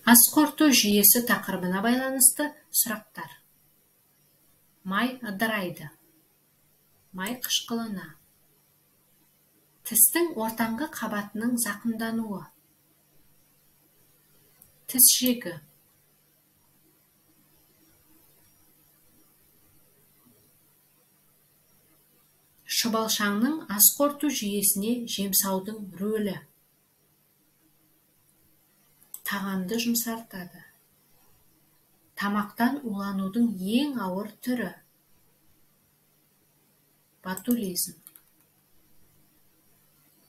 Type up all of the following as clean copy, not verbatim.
Ас қорыту жүйесі тақырыбына байланысты сұрақтар. Май ыдырайды. Май қышқылына. Тістің ортаңғы қабатының зақымдануы. Тіс жегі. Шұбалшаңның ас қорыту жүйесіне жемсаудың рөлі. Тағамды жұмсартады. Тамақтан уланудың ең ауыр түрі. Ботулизм.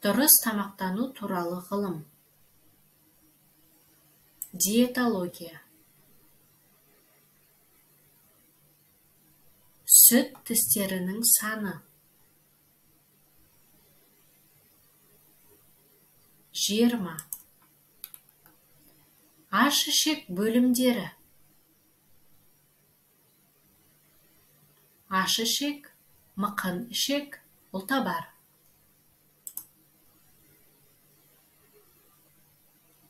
Дұрыс тамақтану туралы ғылым. Диетология. Сүт тістерінің саны. Жиырма. Аш-ішек бөлімдері. Аш-ішек, мықын-ішек, ұлтабар.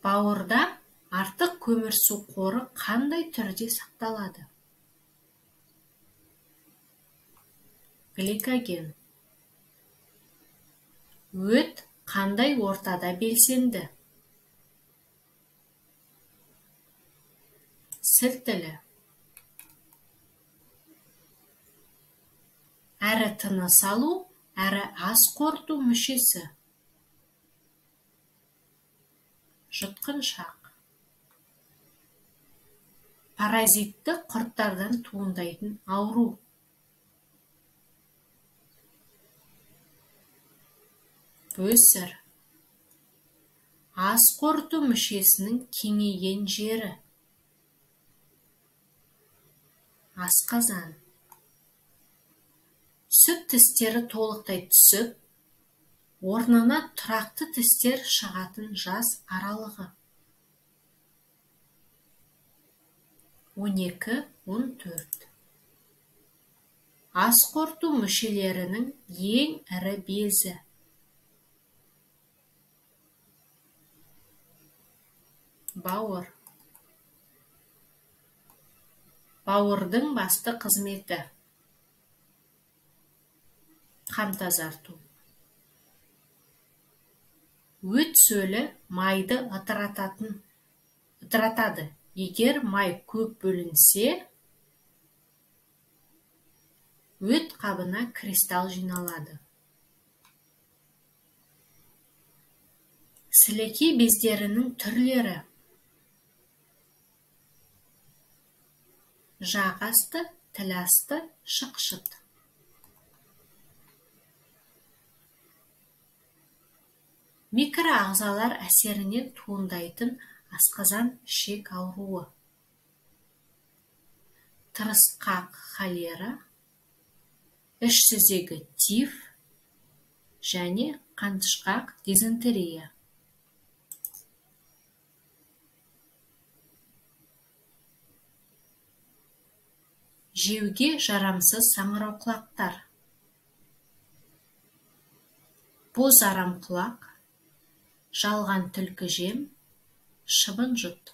Бауырда артық көмірсу қоры қандай түрде сақталады? Гликоген. Өт қандай ортада белсенді? Сілтілі. Әрі тыныс алу, әрі ас қорыту мүшесі. Жұтқыншақ. Паразитті құрттардан туындайтын ауру. Бөсір. Ас қорыту мүшесінің кеңейген жері. Асқазан. Сүт тістері толықтай түсіп, орнына тұрақты тістер шығатын жас аралығы. 12-14. Ас қорыту мүшелерінің ең ірі безі. Бауыр. Бауырдың басты қызметі. Қан тазарту. Өт сөлі майды ыдыратады. Егер май көп бөлінсе, өт қабына кристалл жиналады. Сілекей бездерінің түрлері. Жақ асты, тіл асты, шықшыт. Микроағзалар әсерінен туындайтын асқазан ішек ауруы. Тырысқақ холера, іш сүзегі тиф және қантышқақ дизентерия. Жеуге жарамсыз саңырауқұлақтар. Боз арамқұлақ, жалған түлкі жем, шыбын жұт.